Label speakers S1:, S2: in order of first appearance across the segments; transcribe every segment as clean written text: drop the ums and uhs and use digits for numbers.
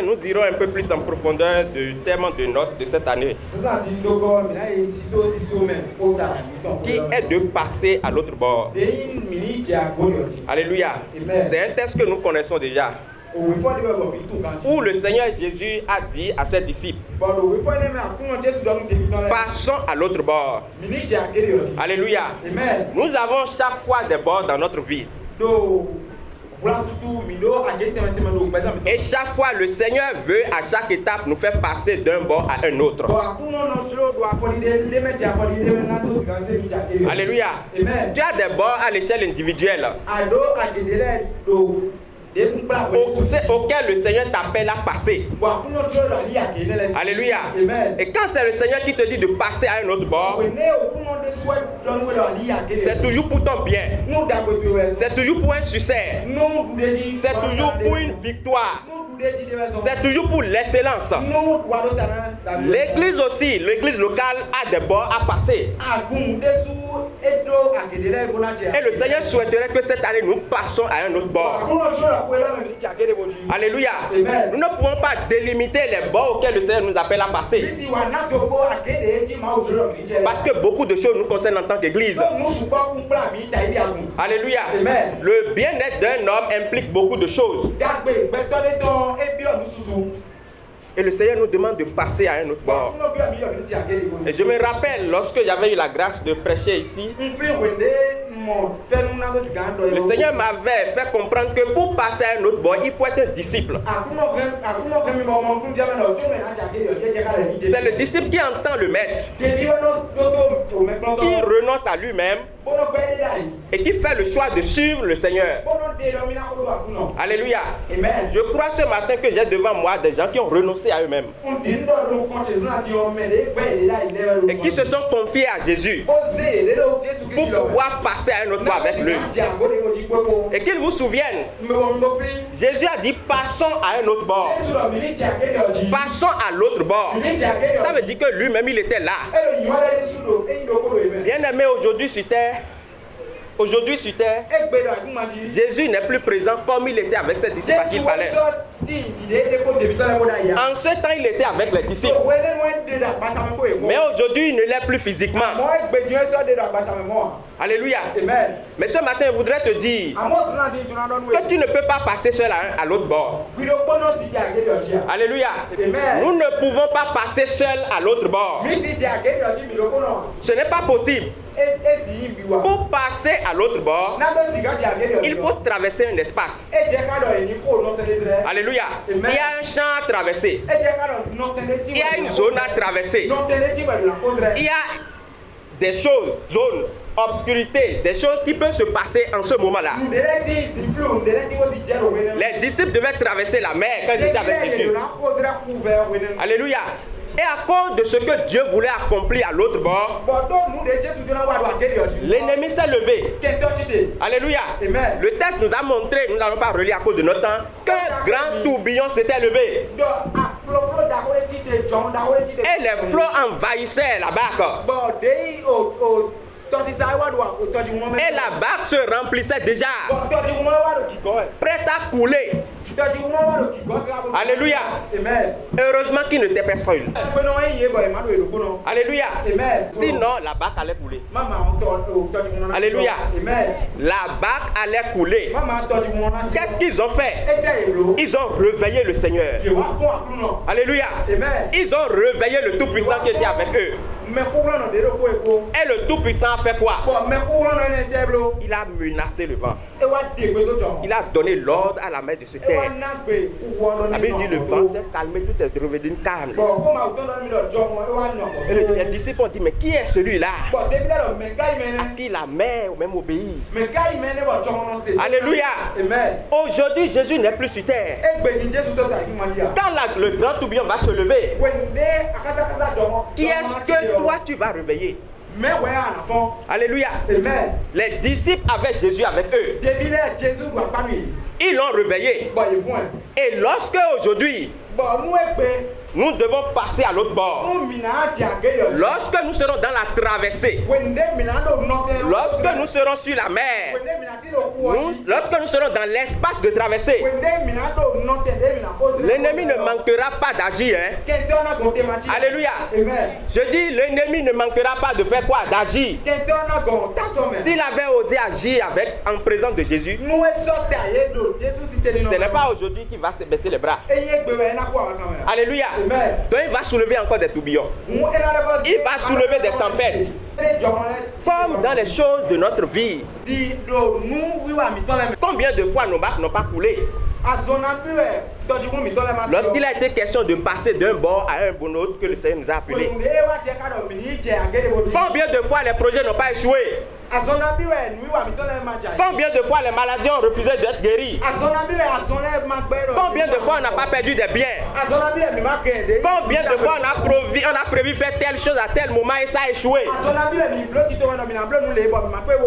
S1: nous irons un peu plus en profondeur du thème de note de cette année, qui est de passer à l'autre bord. Alléluia. C'est un texte que nous connaissons déjà, où le Seigneur Jésus a dit à ses disciples, passons à l'autre bord. Alléluia. Nous avons chaque fois des bords dans notre vie. Et chaque fois, le Seigneur veut à chaque étape nous faire passer d'un bord à un autre. Alléluia. Tu as des bords à l'échelle individuelle auquel le Seigneur t'appelle à passer. Alléluia. Et quand c'est le Seigneur qui te dit de passer à un autre bord, c'est toujours pour ton bien. C'est toujours pour un succès. C'est toujours pour une victoire. C'est toujours pour l'excellence. L'église aussi, l'église locale a des bords à passer. Et le Seigneur souhaiterait que cette année nous passions à un autre bord. Alléluia. Nous ne pouvons pas délimiter les bords auxquels le Seigneur nous appelle à passer. Parce que beaucoup de choses nous concernent en tant qu'église. Alléluia. Le bien-être d'un homme implique beaucoup de choses. Et le Seigneur nous demande de passer à un autre bord. Et je me rappelle, lorsque j'avais eu la grâce de prêcher ici, le Seigneur m'avait fait comprendre que pour passer à un autre bord, il faut être un disciple. C'est le disciple qui entend le maître, qui renonce à lui-même et qui fait le choix de suivre le Seigneur. Alléluia. Je crois ce matin que j'ai devant moi des gens qui ont renoncé à eux-mêmes et qui se sont confiés à Jésus pour pouvoir passer à un autre bord avec lui. Et qu'ils vous souviennent, Jésus a dit passons à un autre bord. Passons à l'autre bord. Ça veut dire que lui-même il était là. Bien-aimé, aujourd'hui sur terre, Jésus n'est plus présent comme il était avec ses disciples à qui il parlait. En ce temps, il était avec les disciples. Mais aujourd'hui, il ne l'est plus physiquement. Alléluia. Mais ce matin, je voudrais te dire que tu ne peux pas passer seul à l'autre bord. Alléluia. Nous ne pouvons pas passer seul à l'autre bord. Ce n'est pas possible. Pour passer à l'autre bord, il faut traverser un espace. Alléluia. Il y a un champ à traverser. Il y a une zone à traverser. Il y a des choses, zones, obscurité, des choses qui peuvent se passer en ce moment-là. Les disciples devaient traverser la mer quand ils étaient avec Jésus. Alléluia. Et à cause de ce que Dieu voulait accomplir à l'autre bord, l'ennemi s'est levé. Alléluia. Le texte nous a montré, nous n'allons pas relire à cause de notre temps, qu'un grand tourbillon s'était levé. Et les flots envahissaient la barque. Et la barque se remplissait déjà, prête à couler. Alléluia. Heureusement qu'il n'était pas seul. Alléluia. Sinon, la barque allait couler. Alléluia. La barque allait couler. Qu'est-ce qu'ils ont fait? Ils ont réveillé le Seigneur. Alléluia. Ils ont réveillé le Tout-Puissant qui était avec eux. Et le Tout-Puissant a fait quoi? Il a menacé le vent. Il a donné l'ordre à la mer de se taire. La Bible dit le vent s'est calmé, tout est revenu calme. Et les disciples ont dit, mais qui est celui-là à qui la mer même obéit? Alléluia. Aujourd'hui, Jésus n'est plus sur terre. Quand le grand tourbillon va se lever, qui est-ce que toi tu vas réveiller? Alléluia. Les disciples avaient Jésus avec eux. Ils l'ont réveillé. Et lorsque aujourd'hui nous devons passer à l'autre bord. Lorsque nous serons dans la traversée, lorsque nous serons sur la mer, lorsque nous serons dans l'espace de traversée, l'ennemi ne manquera pas d'agir. Hein? Alléluia. Je dis, l'ennemi ne manquera pas de faire quoi? D'agir. S'il avait osé agir en présence de Jésus, ce n'est pas aujourd'hui qu'il va se baisser les bras. Alléluia. Donc il va soulever encore des tourbillons. Il va soulever des tempêtes. Comme dans les choses de notre vie. Combien de fois nos barques n'ont pas coulé? Lorsqu'il a été question de passer d'un bord à un bon autre que le Seigneur nous a appelés. Combien de fois les projets n'ont pas échoué? Combien de fois les maladies ont refusé d'être guéries? Combien de fois on n'a pas perdu des biens? Combien de fois on a prévu faire telle chose à tel moment et ça a échoué?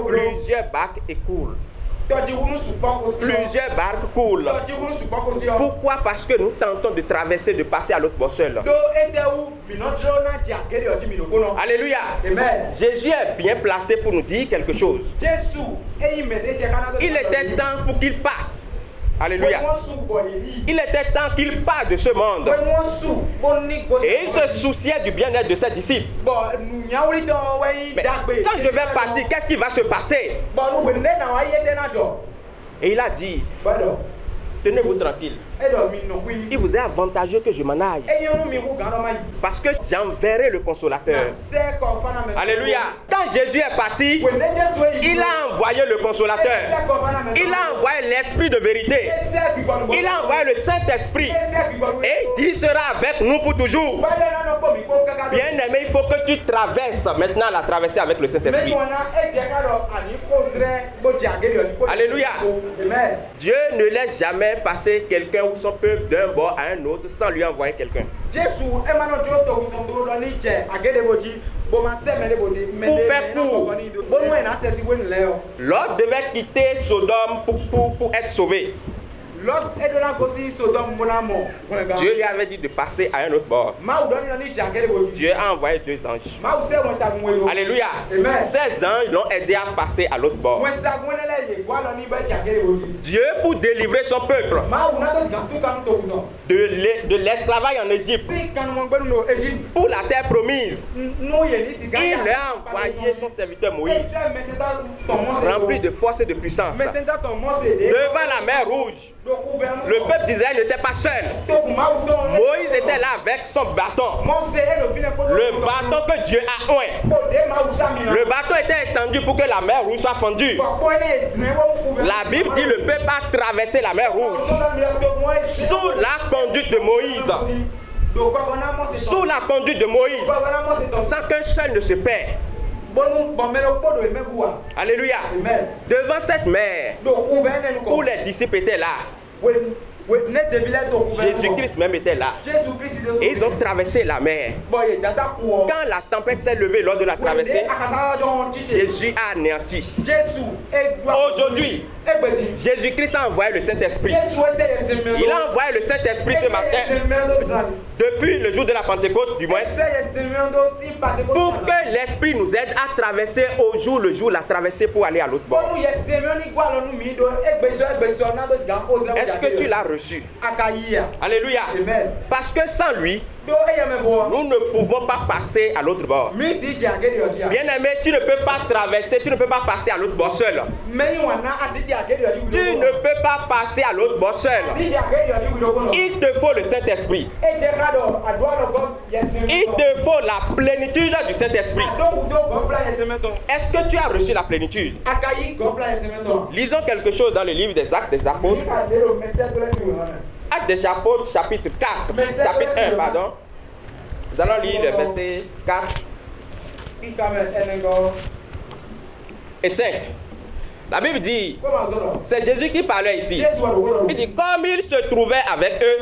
S1: Plusieurs barques écoulent. Plusieurs barques coulent. Pourquoi? Parce que nous tentons de traverser, de passer à l'autre bord seul. Alléluia. Jésus est bien placé pour nous dire quelque chose. Il était temps pour qu'il parte. Alléluia. Il était temps qu'il parte de ce monde. Et il se souciait du bien-être de ses disciples. Mais quand je vais partir, qu'est-ce qui va se passer? Et il a dit, tenez-vous tranquille. Il vous est avantageux que je m'en aille. Parce que j'enverrai le consolateur. Alléluia. Quand Jésus est parti, il a envoyé le consolateur. Il a envoyé l'esprit de vérité. Il a envoyé le Saint-Esprit. Et il sera avec nous pour toujours. Bien-aimé, il faut que tu traverses maintenant la traversée avec le Saint-Esprit. Alléluia. Dieu ne laisse jamais passer quelqu'un ou son peuple d'un bord à un autre sans lui envoyer quelqu'un. Pour faire court, Lot devait quitter Sodome pour être sauvé. Dieu lui avait dit de passer à un autre bord. Dieu a envoyé 2 anges. Alléluia. 16 anges l'ont aidé à passer à l'autre bord. Dieu, pour délivrer son peuple de l'esclavage en Égypte, pour la terre promise, il a envoyé son serviteur Moïse, rempli de force et de puissance, devant la mer Rouge. Le peuple d'Israël n'était pas seul. Moïse était là avec son bâton. Le bâton que Dieu a oint. Le bâton était étendu pour que la mer Rouge soit fendue. La Bible dit le peuple a traversé la mer Rouge sous la conduite de Moïse. Sous la conduite de Moïse, sans qu'un seul ne se perd. Alléluia. Devant cette mer où les disciples étaient là, Jésus-Christ même était là. Et ils ont traversé la mer. Quand la tempête s'est levée lors de la traversée, Jésus a anéanti. Aujourd'hui, Jésus-Christ a envoyé le Saint-Esprit. Il a envoyé le Saint-Esprit ce matin, depuis le jour de la Pentecôte du moins, pour que l'Esprit nous aide à traverser au jour le jour la traversée pour aller à l'autre bord. Est-ce que tu l'as reçu? Alléluia. Parce que sans lui, nous ne pouvons pas passer à l'autre bord. Bien-aimé, tu ne peux pas traverser, tu ne peux pas passer à l'autre bord seul. Tu ne peux pas passer à l'autre bord seul. Il te faut le Saint-Esprit. Il te faut la plénitude du Saint-Esprit. Est-ce que tu as reçu la plénitude? Lisons quelque chose dans le livre des Actes des Apôtres. Actes des Apôtres, chapitre 4, chapitre 1, pardon. Nous allons lire les versets 4 et 5. La Bible dit, c'est Jésus qui parlait ici. Il dit, comme il se trouvait avec eux,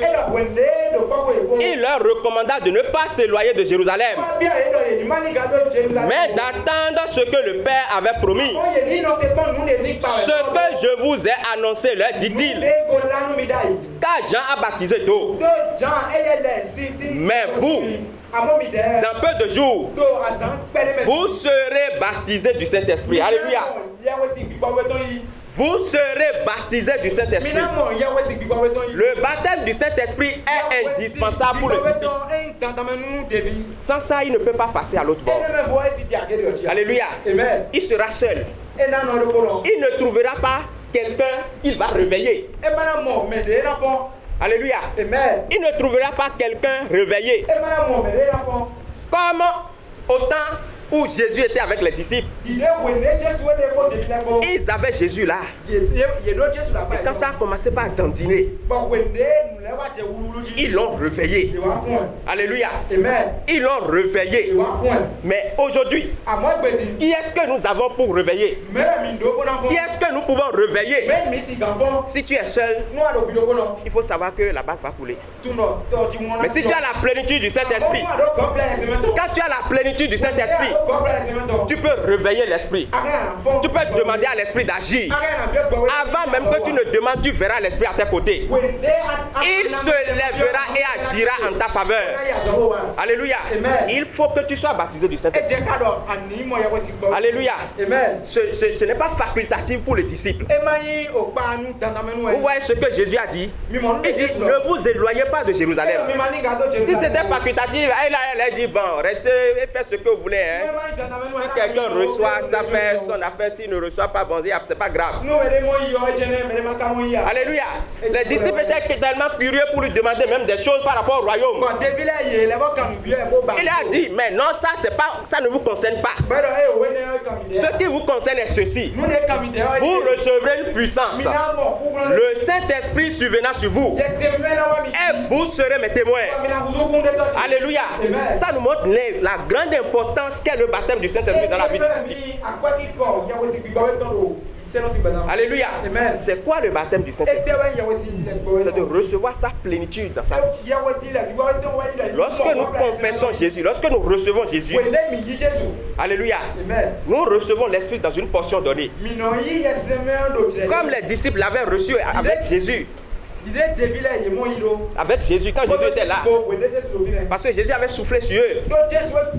S1: il leur recommanda de ne pas s'éloigner de Jérusalem, mais d'attendre ce que le Père avait promis. Ce que je vous ai annoncé, leur dit-il, Car Jean a baptisé d'eau. Mais vous, dans peu de jours, vous serez baptisés du Saint-Esprit. Alléluia. Vous serez baptisés du Saint-Esprit. Le baptême du Saint-Esprit est indispensable pour le disciple. Sans ça, il ne peut pas passer à l'autre bord. Alléluia. Il sera seul. Il ne trouvera pas quelqu'un qu'il va réveiller. Alléluia. Il ne trouvera pas quelqu'un réveillé. Comme au temps où Jésus était avec les disciples, ils avaient Jésus là. Et quand ça a commencé par dandiner, ils l'ont réveillé. Alléluia. Ils l'ont réveillé. Mais aujourd'hui, qui est-ce que nous avons pour réveiller? Qui est-ce que nous pouvons réveiller? Si tu es seul, il faut savoir que la barque va couler. Mais si tu as la plénitude du Saint-Esprit, quand tu as la plénitude du Saint-Esprit, tu peux réveiller l'esprit. Tu peux demander à l'esprit d'agir. Avant même que tu ne demandes, tu verras l'esprit à tes côtés. Il se lèvera et agira en ta faveur. Alléluia. Il faut que tu sois baptisé du Saint-Esprit. Alléluia. Ce n'est pas facultatif pour les disciples. Vous voyez ce que Jésus a dit? Il dit, ne vous éloignez pas de Jérusalem. Si c'était facultatif, il a dit, bon, restez et faites ce que vous voulez. Si quelqu'un reçoit, ça fait son affaire. S'il ne reçoit pas, bon, c'est pas grave. Alléluia. Les disciples étaient tellement curieux pour lui demander même des choses par rapport au royaume. Il a dit, mais non, ça ne vous concerne pas. Ce qui vous concerne est ceci. Vous recevrez une puissance. Le Saint-Esprit survenant sur vous. Et vous serez mes témoins. Alléluia. Ça nous montre la grande importance qu'est le baptême du Saint-Esprit dans la vie du disciple. Alléluia. C'est quoi le baptême du Saint-Esprit? C'est de recevoir sa plénitude dans sa vie. Lorsque nous confessons Jésus, lorsque nous recevons Jésus, alléluia, nous recevons l'Esprit dans une portion donnée. Comme les disciples l'avaient reçu avec Jésus. Avec Jésus, quand Jésus était là, parce que Jésus avait soufflé sur eux,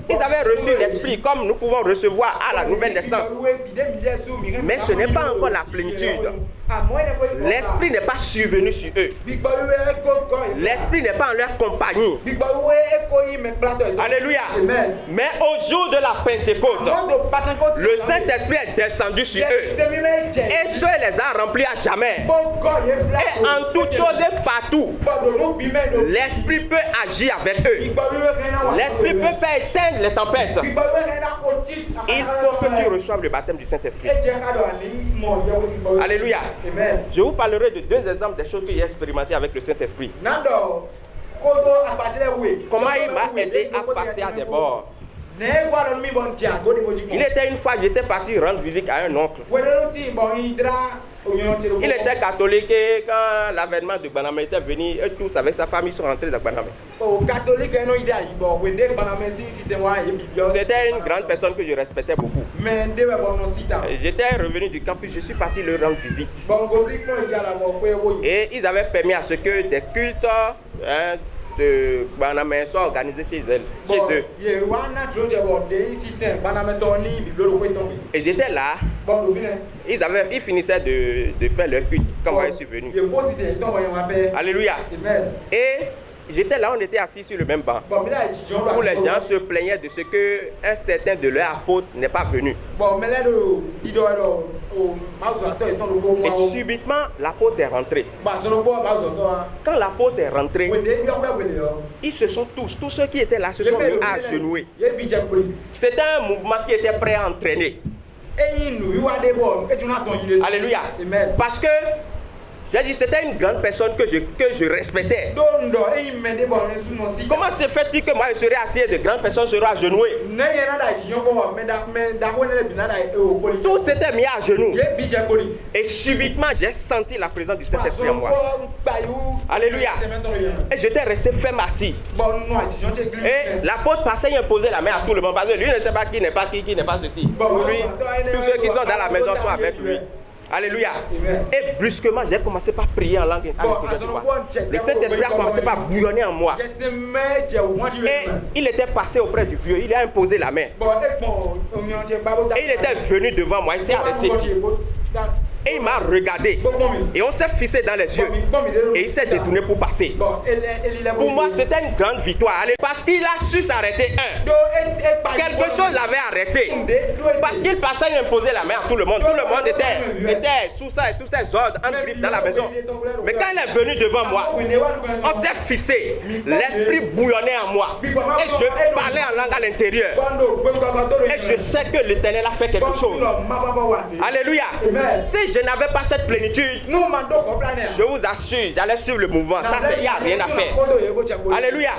S1: ils avaient reçu l'Esprit comme nous pouvons recevoir à la nouvelle naissance. Mais ce n'est pas encore la plénitude. L'Esprit n'est pas survenu sur eux. L'Esprit n'est pas en leur compagnie. Alléluia. Mais au jour de la Pentecôte, le Saint-Esprit est descendu sur eux. Et cela les a remplis à jamais. Et en toutes choses et partout, l'Esprit peut agir avec eux. L'Esprit peut faire éteindre les tempêtes. Il faut que tu reçoives le baptême du Saint-Esprit. Alléluia. Je vous parlerai de deux exemples des choses que j'ai expérimentées avec le Saint-Esprit. Comment il m'a aidé à passer à des bords. Il était une fois, j'étais parti rendre visite à un oncle. Il était catholique et quand l'avènement de Baname était venu, eux tous avec sa famille sont rentrés dans Baname. C'était une grande personne que je respectais beaucoup. J'étais revenu du campus, je suis parti leur rendre visite. Et ils avaient permis à ce que des cultes de Baname soient organisés chez eux. Et j'étais là. Ils finissaient de faire leur culte quand moi je suis venu. Alléluia. Et j'étais là, on était assis sur le même banc. Où les gens se plaignaient de ce qu'un certain de leurs apôtres n'est pas venu. Et subitement, l'apôtre est rentré. Quand l'apôtre est rentré, ils se sont tous ceux qui étaient là se sont mis à agenouiller. C'était un mouvement qui était prêt à entraîner. Alléluia. Parce que j'ai dit, c'était une grande personne que je respectais. Comment se fait-il que moi je serais assis et de grandes personnes seraient agenouillées? Tout s'était mis à genoux. Et subitement, j'ai senti la présence du Saint-Esprit en moi. Alléluia. Et j'étais resté ferme assis. Et l'apôtre passait et imposait la main à tout le monde. Parce que lui ne sait pas qui n'est pas qui n'est pas ceci. Pour lui, tous ceux qui sont dans la maison sont avec lui. Alléluia. Et brusquement, j'ai commencé par prier en langue à l'intérieur de moi. Le Saint-Esprit a commencé par bouillonner en moi. Et il était passé auprès du vieux. Il a imposé la main. Et il était venu devant moi. Il s'est arrêté. Et il m'a regardé. Et on s'est fixé dans les yeux. Et il s'est détourné pour passer. Pour moi, c'était une grande victoire. Parce qu'il a su s'arrêter. Quelque chose l'avait arrêté. Parce qu'il passait, il imposait la main à tout le monde. Tout le monde était sous ses ordres, en griffe dans la maison. Mais quand il est venu devant moi, on s'est fixé. L'esprit bouillonnait en moi. Et je parlais en langue à l'intérieur. Et je sais que l'Éternel a fait quelque chose. Alléluia. Si je n'avais pas cette plénitude, je vous assure, j'allais suivre le mouvement. Ça, il n'y a rien à faire. Alléluia.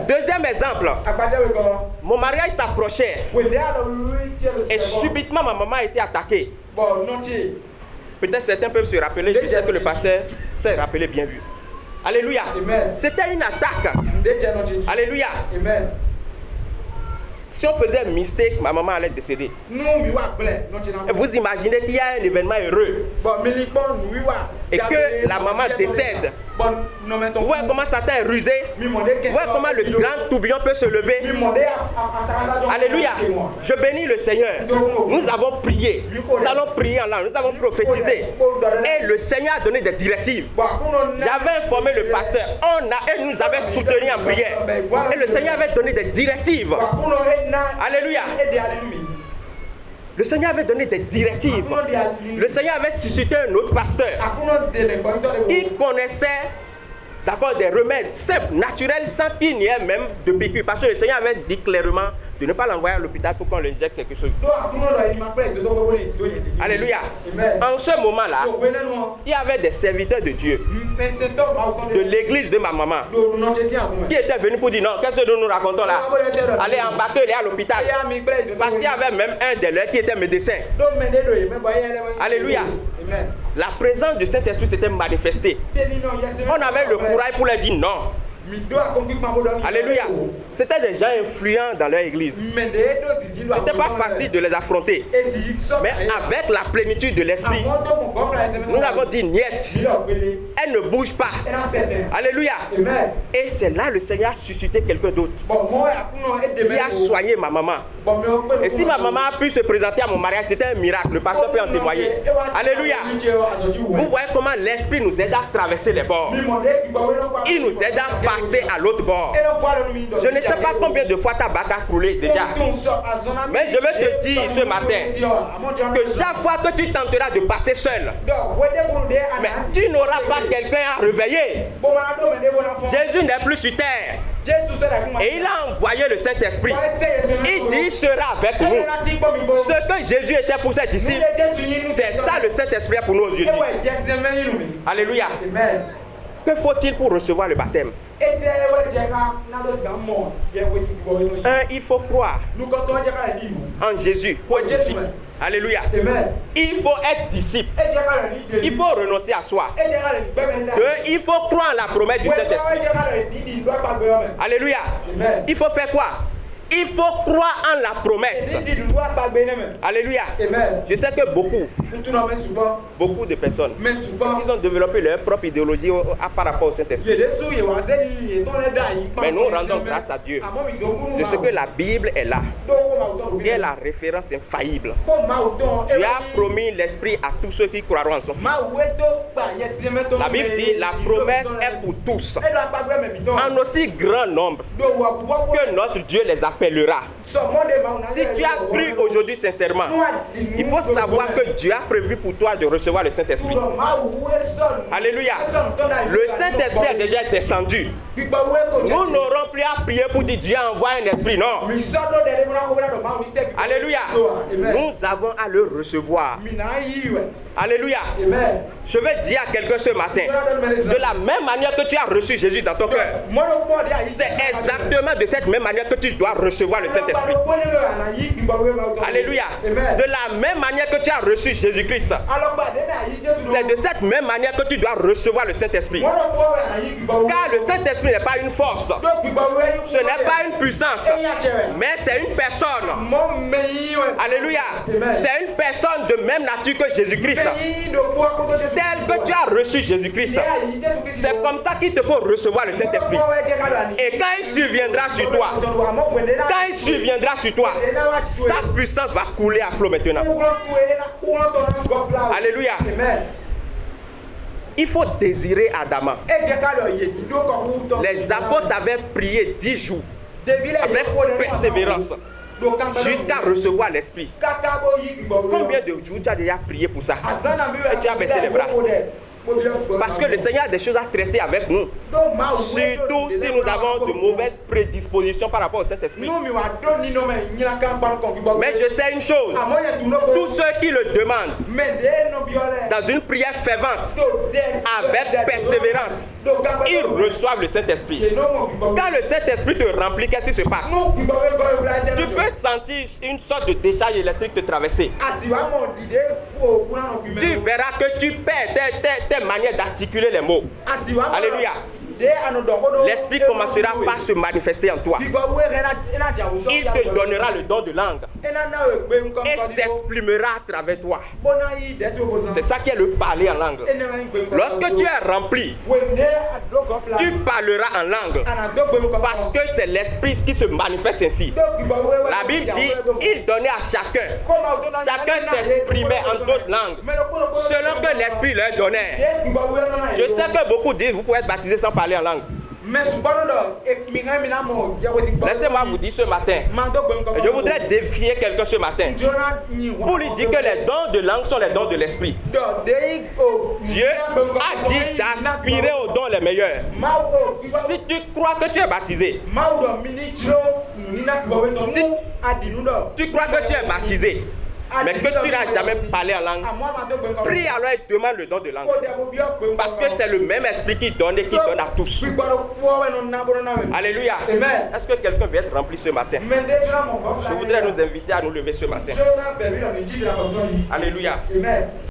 S1: Deuxième exemple. Mon mariage s'approchait. Et subitement, ma maman a été attaquée. Peut-être certains peuvent se rappeler. Je sais que le pasteur s'est rappelé bien vu. Alléluia. C'était une attaque. Alléluia. Si on faisait un mistake, ma maman allait décéder. Vous imaginez qu'il y a un événement heureux et que la maman décède. Vous voyez comment Satan est rusé. Vous voyez comment le grand tourbillon peut se lever. Alléluia. Je bénis le Seigneur. Nous avons prié. Nous allons prier en langue. Nous avons prophétisé. Et le Seigneur a donné des directives. J'avais informé le pasteur. Et nous avait soutenu en prière. Et le Seigneur avait donné des directives. Alléluia. Le Seigneur avait donné des directives. Le Seigneur avait suscité un autre pasteur. Il connaissait, d'accord, des remèdes simples, naturels, sans qu'il n'y ait même de piqûre. Parce que le Seigneur avait dit clairement de ne pas l'envoyer à l'hôpital pour qu'on lui injecte quelque chose. Alléluia. En ce moment-là, il y avait des serviteurs de Dieu, de l'église de ma maman, qui étaient venus pour dire non, qu'est-ce que nous racontons là? Allez embarquer à l'hôpital. Parce qu'il y avait même un de leurs qui était médecin. Alléluia. La présence du Saint-Esprit s'était manifestée. On avait le courage pour leur dire non. Alléluia. C'était des gens influents dans leur église. C'était pas facile de les affronter. Mais avec la plénitude de l'esprit, nous avons dit niet. Elle ne bouge pas. Alléluia. Et c'est là le Seigneur a suscité quelqu'un d'autre. Il a soigné ma maman. Et si ma maman a pu se présenter à mon mariage, c'était un miracle. Le pasteur peut en témoigner. Alléluia. Vous voyez comment l'esprit nous aide à traverser les bords. Il nous aide à passer à l'autre bord. Je ne sais pas combien de fois ta barque a coulé déjà. Mais je veux te dire ce matin que chaque fois que tu tenteras de passer seul, mais tu n'auras pas quelqu'un à réveiller. Jésus n'est plus sur terre. Et il a envoyé le Saint-Esprit. Il dit il sera avec nous. Ce que Jésus était pour ses disciples, c'est ça le Saint-Esprit pour nous aujourd'hui. Alléluia. Que faut-il pour recevoir le baptême? Il faut croire en Jésus pour être disciple. Alléluia. Il faut être disciple. Il faut renoncer à soi. Il faut croire en la promesse du Saint-Esprit. Alléluia. Il faut faire quoi? Il faut croire en la promesse. Alléluia. Je sais que beaucoup de personnes, ils ont développé leur propre idéologie par rapport au Saint-Esprit. Mais nous rendons grâce à Dieu de ce que la Bible est là. Et est la référence infaillible. Dieu a promis l'Esprit à tous ceux qui croiront en son Fils. La Bible dit la promesse est pour tous, en aussi grand nombre que notre Dieu les appellera. Si tu as cru aujourd'hui sincèrement, il faut savoir que Dieu a prévu pour toi de recevoir le Saint-Esprit. Alléluia. Le Saint-Esprit est déjà descendu. Nous n'aurons plus à prier pour dire Dieu envoie un esprit. Non. Alléluia. Nous avons à le recevoir. Alléluia. Je vais dire à quelqu'un ce matin, de la même manière que tu as reçu Jésus dans ton cœur, c'est exactement exactement de cette même manière que tu dois recevoir le Saint-Esprit. Alléluia. De la même manière que tu as reçu Jésus-Christ, c'est de cette même manière que tu dois recevoir le Saint-Esprit. Car le Saint-Esprit n'est pas une force, ce n'est pas une puissance, mais c'est une personne. Alléluia. C'est une personne de même nature que Jésus-Christ. Tel que tu as reçu Jésus-Christ, c'est comme ça qu'il te faut recevoir le Saint-Esprit. Et quand il surviendra sur toi, sa puissance va couler à flot maintenant. Alléluia. Il faut désirer ardemment. Les apôtres avaient prié 10 jours avec persévérance jusqu'à recevoir l'Esprit. Combien de jours tu as déjà prié pour ça et tu as baissé les bras? Parce que le Seigneur a des choses à traiter avec nous. Surtout si nous avons de mauvaises prédispositions par rapport au Saint-Esprit. Mais je sais une chose. Tous ceux qui le demandent dans une prière fervente, avec persévérance, ils reçoivent le Saint-Esprit. Quand le Saint-Esprit te remplit, qu'est-ce qui se passe? Tu peux sentir une sorte de décharge électrique te traverser. Tu verras que tu perds tes manières d'articuler les mots. Alléluia. L'Esprit commencera par se manifester en toi. Il te donnera le don de langue et s'exprimera à travers toi. C'est ça qui est le parler en langue. Lorsque tu es rempli, tu parleras en langue parce que c'est l'Esprit qui se manifeste ainsi. La Bible dit, il donnait à chacun s'exprimait en d'autres langues selon que l'Esprit leur donnait. Je sais que beaucoup disent, vous pouvez être baptisé sans parler en langue. Laissez-moi vous dire ce matin, je voudrais défier quelqu'un ce matin pour lui dire que les dons de langue sont les dons de l'Esprit. Dieu a dit d'aspirer aux dons les meilleurs. Si tu crois que tu es baptisé, si tu crois que tu es baptisé, mais que tu n'as jamais parlé en langue, prie alors et demande le don de langue. Parce que c'est le même esprit qui donne et qui donne à tous. Alléluia. Est-ce que quelqu'un veut être rempli ce matin? Je voudrais nous inviter à nous lever ce matin. Alléluia.